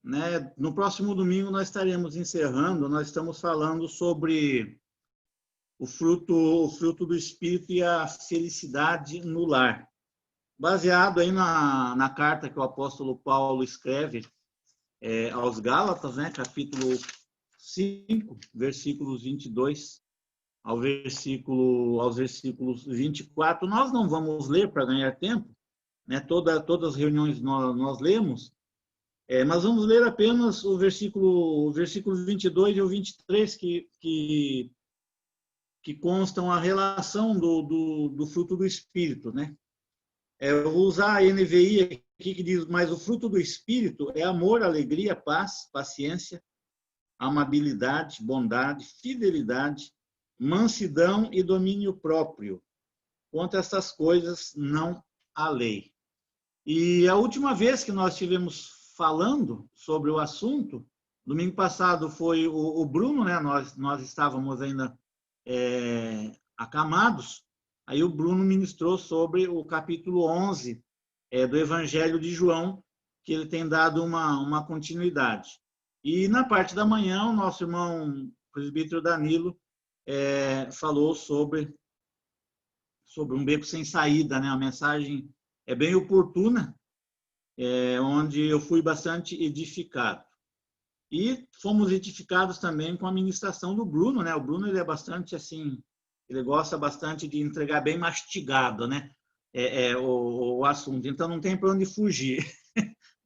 né? No próximo domingo nós estaremos encerrando, nós estamos falando sobre o fruto do Espírito e a felicidade no lar. Baseado aí na carta que o apóstolo Paulo escreve aos Gálatas, né? Capítulo 5, versículos 22 aos versículos 24. Nós não vamos ler para ganhar tempo, né? Todas as reuniões nós lemos, mas vamos ler apenas o versículo 22 e o 23, que constam a relação do fruto do Espírito, né? Eu vou usar a NVI aqui, que diz: mas o fruto do Espírito é amor, alegria, paz, paciência, amabilidade, bondade, fidelidade, mansidão e domínio próprio. Contra essas coisas não há lei. E a última vez que nós estivemos falando sobre o assunto, domingo passado foi o Bruno, né? Nós estávamos ainda acamados. Aí o Bruno ministrou sobre o capítulo 11 do Evangelho de João, que ele tem dado uma continuidade. E na parte da manhã, o nosso irmão presbítero Danilo falou sobre um beco sem saída, né? A mensagem é bem oportuna, onde eu fui bastante edificado. E fomos edificados também com a ministração do Bruno, né? O Bruno, ele é bastante assim, ele gosta bastante de entregar bem mastigado, né? O assunto. Então não tem para onde fugir,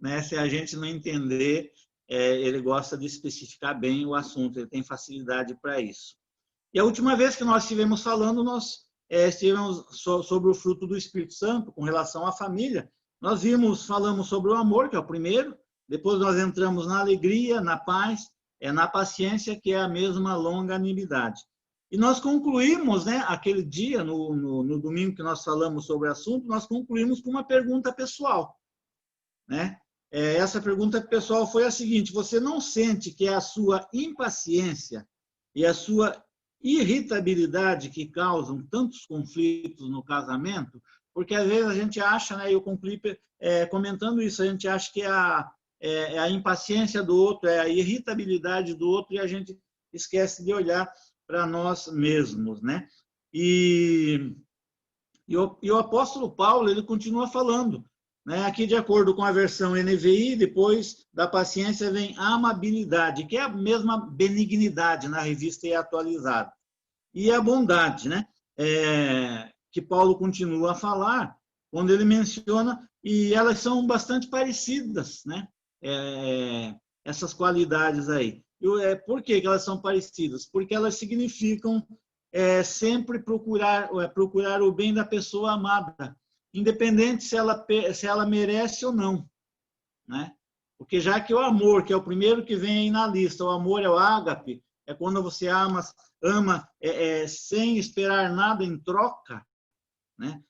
né? Se a gente não entender, ele gosta de especificar bem o assunto, ele tem facilidade para isso. E a última vez que nós estivemos falando, nós estivemos sobre o fruto do Espírito Santo com relação à família. Nós falamos sobre o amor, que é o primeiro. Depois nós entramos na alegria, na paz, na paciência, que é a mesma longanimidade. E nós concluímos, né, aquele dia, no domingo que nós falamos sobre o assunto, nós concluímos com uma pergunta pessoal, né? Essa pergunta pessoal foi a seguinte: você não sente que é a sua impaciência e a sua irritabilidade que causam tantos conflitos no casamento? Porque às vezes a gente acha, né, eu concluí comentando isso, a gente acha que é a impaciência do outro, é a irritabilidade do outro, e a gente esquece de olhar para nós mesmos, né? E o apóstolo Paulo, ele continua falando, né? Aqui, de acordo com a versão NVI, depois da paciência vem a amabilidade, que é a mesma benignidade na revista e atualizada. E a bondade, né? Que Paulo continua a falar, quando ele menciona, e elas são bastante parecidas, né? Essas qualidades aí. Por que elas são parecidas? Porque elas significam sempre procurar o bem da pessoa amada, independente se ela merece ou não, né? Porque já que o amor, que é o primeiro que vem aí na lista, o amor é o ágape, é quando você ama sem esperar nada em troca, né?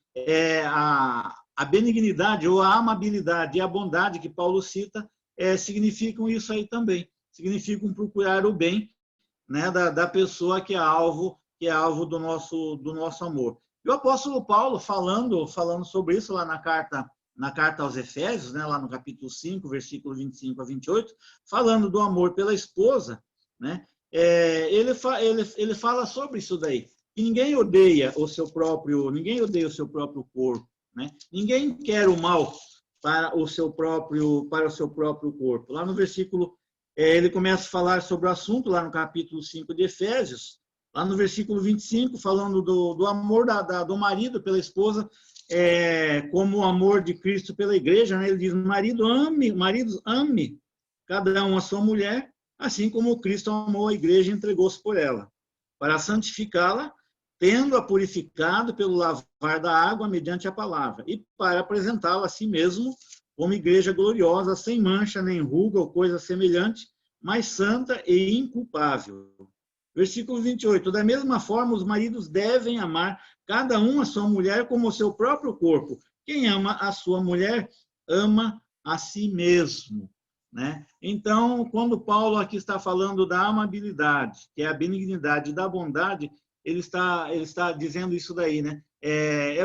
A benignidade ou a amabilidade e a bondade que Paulo cita significam isso aí também. Significam procurar o bem, né, da pessoa que é alvo do nosso amor. E o apóstolo Paulo, falando sobre isso lá na carta aos Efésios, né, lá no capítulo 5, versículo 25 a 28, falando do amor pela esposa, né, ele fala sobre isso daí. Que ninguém odeia o seu próprio corpo, né? Ninguém quer o mal para o seu próprio corpo. Lá no versículo, ele começa a falar sobre o assunto, lá no capítulo 5 de Efésios, lá no versículo 25, falando do amor do marido pela esposa, como o amor de Cristo pela igreja, né? Ele diz: maridos, ame cada um a sua mulher, assim como Cristo amou a igreja e entregou-se por ela, para santificá-la, tendo-a purificado pelo lavar da água mediante a palavra, e para apresentá-la a si mesmo como igreja gloriosa, sem mancha, nem ruga ou coisa semelhante, mas santa e inculpável. Versículo 28. Da mesma forma, os maridos devem amar cada um a sua mulher como o seu próprio corpo. Quem ama a sua mulher, ama a si mesmo, né? Então, quando Paulo aqui está falando da amabilidade, que é a benignidade, da bondade, ele está dizendo isso daí, né?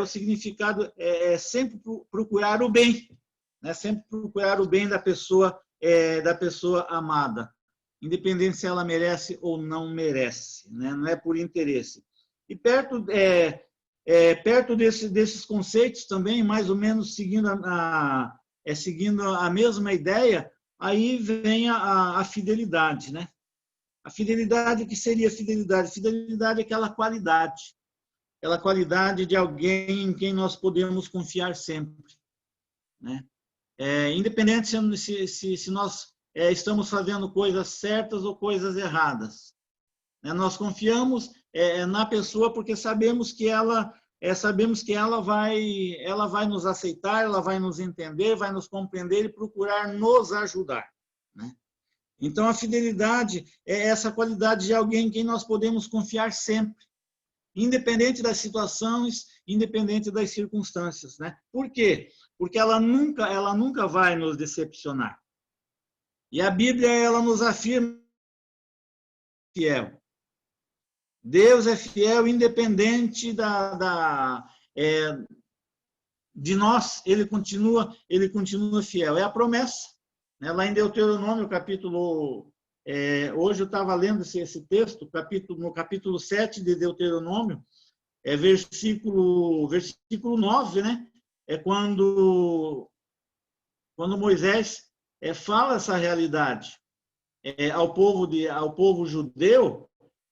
O significado sempre procurar o bem, né? Sempre procurar o bem da pessoa da pessoa amada, independente se ela merece ou não merece, né? Não é por interesse. E perto desses conceitos também, mais ou menos seguindo seguindo a mesma ideia, aí vem a fidelidade, né? A fidelidade, o que seria fidelidade? Fidelidade é aquela qualidade de alguém em quem nós podemos confiar sempre, né? Independente se nós estamos fazendo coisas certas ou coisas erradas, né? Nós confiamos na pessoa porque sabemos que ela vai nos aceitar, ela vai nos entender, vai nos compreender e procurar nos ajudar, né? Então, a fidelidade é essa qualidade de alguém em quem nós podemos confiar sempre, independente das situações, independente das circunstâncias, né? Por quê? Porque ela nunca vai nos decepcionar. E a Bíblia, ela nos afirma fiel. Deus é fiel, independente de nós, ele continua fiel. É a promessa, né? Lá em Deuteronômio, capítulo... hoje eu estava lendo esse texto, no capítulo 7 de Deuteronômio, versículo 9, né? É quando Moisés fala essa realidade ao povo judeu.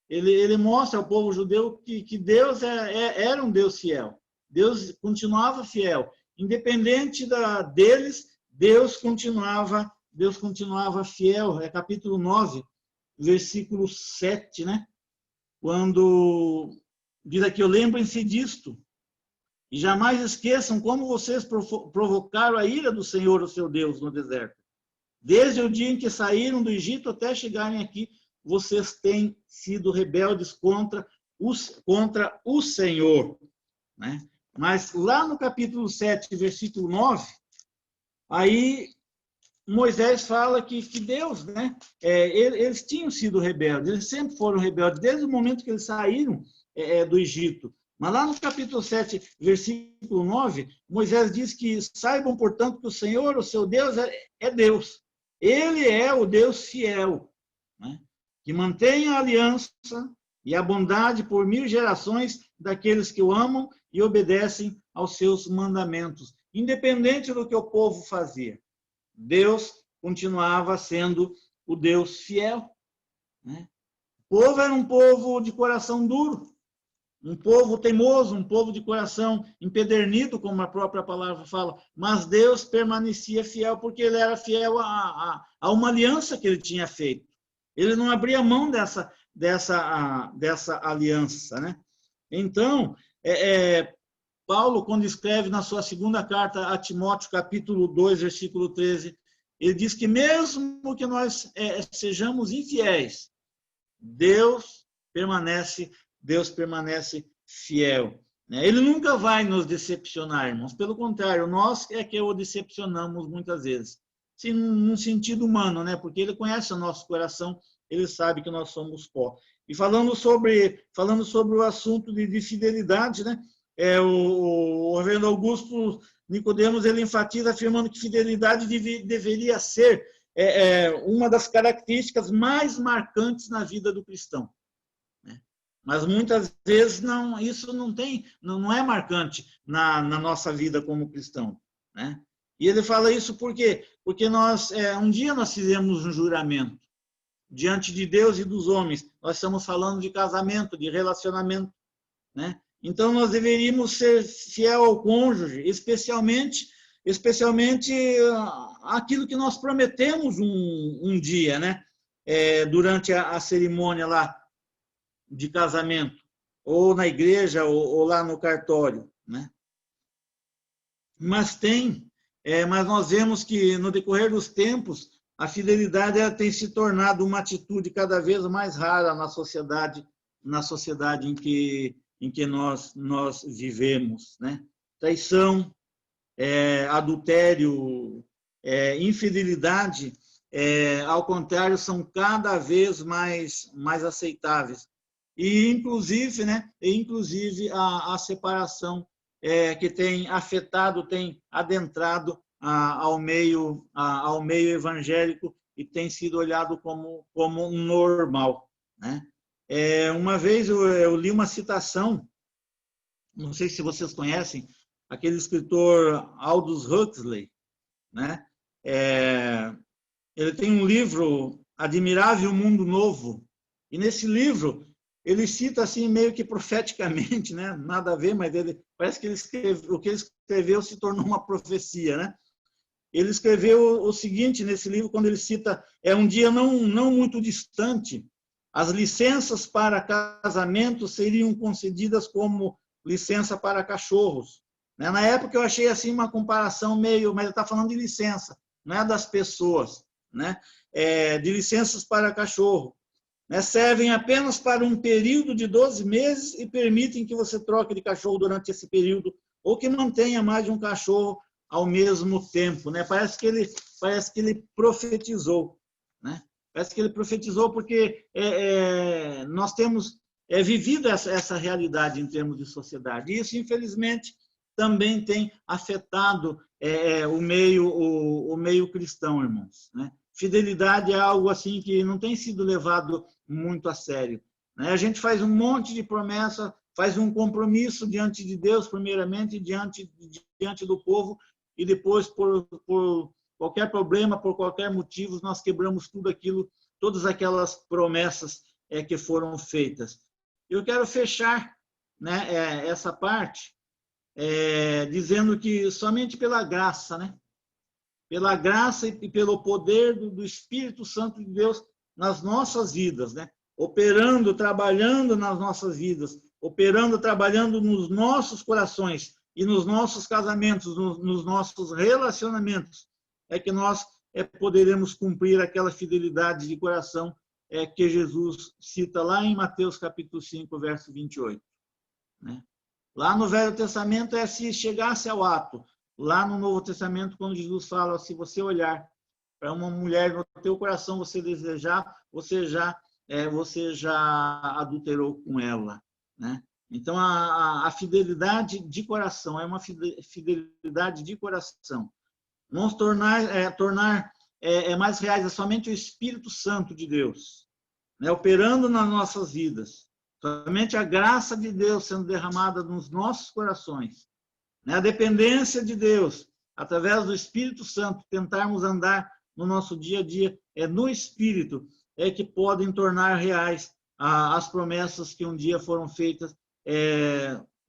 Ele mostra ao povo judeu que Deus era um Deus fiel. Deus continuava fiel. Independente deles, Deus continuava fiel. É capítulo 9, versículo 7, né? Quando diz aqui, lembrem-se disto, e jamais esqueçam como vocês provocaram a ira do Senhor, o seu Deus, no deserto. Desde o dia em que saíram do Egito até chegarem aqui, vocês têm sido rebeldes contra o Senhor, né? Mas lá no capítulo 7, versículo 9, aí Moisés fala que Deus, né? Eles tinham sido rebeldes, eles sempre foram rebeldes, desde o momento que eles saíram do Egito. Mas lá no capítulo 7, versículo 9, Moisés diz que saibam, portanto, que o Senhor, o seu Deus, é Deus. Ele é o Deus fiel, né? Que mantém a aliança e a bondade por 1000 gerações daqueles que o amam e obedecem aos seus mandamentos, independente do que o povo fazia. Deus continuava sendo o Deus fiel, né? O povo era um povo de coração duro, um povo teimoso, um povo de coração empedernido, como a própria palavra fala, mas Deus permanecia fiel porque ele era fiel a uma aliança que ele tinha feito. Ele não abria mão dessa aliança, né? Então, Paulo, quando escreve na sua segunda carta a Timóteo, capítulo 2, versículo 13, ele diz que mesmo que nós sejamos infiéis, Deus permanece fiel, né? Ele nunca vai nos decepcionar, irmãos. Pelo contrário, nós é que o decepcionamos muitas vezes. Sim, num sentido humano, né? Porque ele conhece o nosso coração, ele sabe que nós somos pó. E falando sobre o assunto de fidelidade, né? O reverendo Augusto Nicodemos, ele enfatiza afirmando que fidelidade deveria ser uma das características mais marcantes na vida do cristão, né? Mas muitas vezes isso não é marcante na nossa vida como cristão, né? E ele fala isso por quê? Porque um dia nós fizemos um juramento diante de Deus e dos homens. Nós estamos falando de casamento, de relacionamento, né? Então nós deveríamos ser fiel ao cônjuge, especialmente aquilo que nós prometemos um dia, né? Durante a cerimônia lá de casamento, ou na igreja, ou lá no cartório, né? Mas nós vemos que no decorrer dos tempos a fidelidade tem se tornado uma atitude cada vez mais rara na sociedade em que nós vivemos, né? Traição, adultério, infidelidade, ao contrário, são cada vez mais aceitáveis. E, inclusive, né? A separação que tem adentrado ao meio evangélico e tem sido olhado como normal, né? Uma vez eu li uma citação, não sei se vocês conhecem, aquele escritor Aldous Huxley, né? Ele tem um livro, Admirável Mundo Novo, e nesse livro ele cita assim meio que profeticamente, né? Nada a ver, mas parece que o que ele escreveu se tornou uma profecia, né? Ele escreveu o seguinte nesse livro, quando ele cita, um dia não muito distante, as licenças para casamento seriam concedidas como licença para cachorros. Na época eu achei assim uma comparação meio, mas ele está falando de licença, não é das pessoas, né? De licenças para cachorro. Servem apenas para um período de 12 meses e permitem que você troque de cachorro durante esse período ou que mantenha mais de um cachorro ao mesmo tempo, né? Parece que ele profetizou, né? Parece que ele profetizou porque nós temos vivido essa realidade em termos de sociedade. E isso, infelizmente, também tem afetado o meio cristão, irmãos, né? Fidelidade é algo assim que não tem sido levado muito a sério, né? A gente faz um monte de promessa, faz um compromisso diante de Deus, primeiramente, diante do povo, e depois, por qualquer problema, por qualquer motivo, nós quebramos tudo aquilo, todas aquelas promessas que foram feitas. Eu quero fechar, né, essa parte dizendo que somente pela graça, né? Pela graça e pelo poder do Espírito Santo de Deus nas nossas vidas, né? Operando, trabalhando nas nossas vidas, operando, trabalhando nos nossos corações e nos nossos casamentos, nos nossos relacionamentos, que nós poderemos cumprir aquela fidelidade de coração que Jesus cita lá em Mateus capítulo 5, verso 28. Né? Lá no Velho Testamento se chegasse ao ato. Lá no Novo Testamento, quando Jesus fala, se você olhar para uma mulher no teu coração, você desejar, você já adulterou com ela, né? Então, a fidelidade de coração é uma fidelidade de coração. Vamos tornar mais reais somente o Espírito Santo de Deus, né? Operando nas nossas vidas. Somente a graça de Deus sendo derramada nos nossos corações. A dependência de Deus, através do Espírito Santo, tentarmos andar no nosso dia a dia, no Espírito, que podem tornar reais as promessas que um dia foram feitas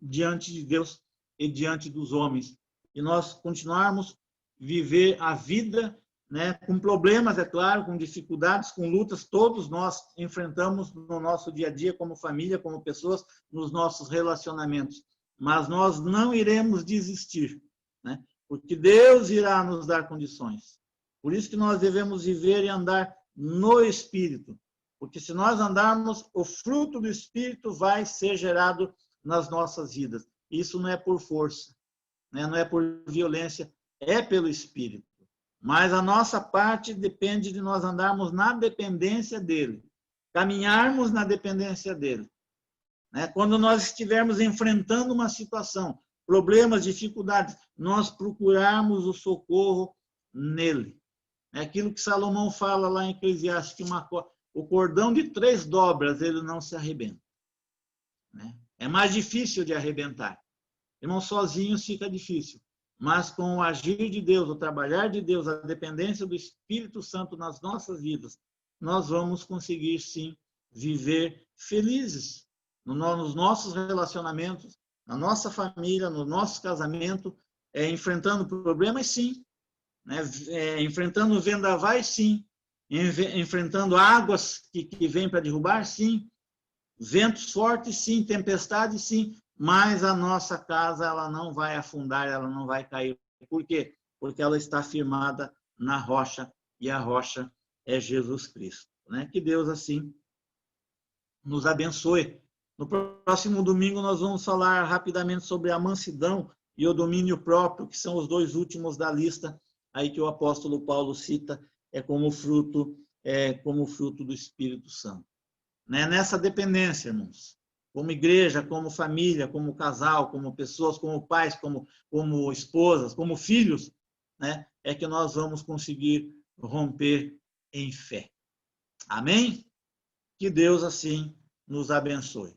diante de Deus e diante dos homens. E nós continuarmos viver a vida, né, com problemas, é claro, com dificuldades, com lutas, todos nós enfrentamos no nosso dia a dia, como família, como pessoas, nos nossos relacionamentos. Mas nós não iremos desistir, né? Porque Deus irá nos dar condições. Por isso que nós devemos viver e andar no Espírito. Porque se nós andarmos, o fruto do Espírito vai ser gerado nas nossas vidas. Isso não é por força, né? Não é por violência, é pelo Espírito. Mas a nossa parte depende de nós andarmos na dependência dele, caminharmos na dependência dele. Quando nós estivermos enfrentando uma situação, problemas, dificuldades, nós procurarmos o socorro nele. É aquilo que Salomão fala lá em Eclesiastes, que o cordão de 3 dobras, ele não se arrebenta. É mais difícil de arrebentar. Irmão, sozinho fica difícil. Mas com o agir de Deus, o trabalhar de Deus, a dependência do Espírito Santo nas nossas vidas, nós vamos conseguir, sim, viver felizes nos nossos relacionamentos, na nossa família, no nosso casamento, enfrentando problemas, sim, né? Enfrentando vendavais, sim, enfrentando águas que vêm para derrubar, sim, ventos fortes, sim, tempestades, sim, mas a nossa casa ela não vai afundar, ela não vai cair. Por quê? Porque ela está firmada na rocha, e a rocha é Jesus Cristo, né? Que Deus, assim, nos abençoe. No próximo domingo, nós vamos falar rapidamente sobre a mansidão e o domínio próprio, que são os 2 últimos da lista, aí que o apóstolo Paulo cita como fruto do Espírito Santo. Nessa dependência, irmãos, como igreja, como família, como casal, como pessoas, como pais, como esposas, como filhos, né, é que nós vamos conseguir romper em fé. Amém? Que Deus assim nos abençoe.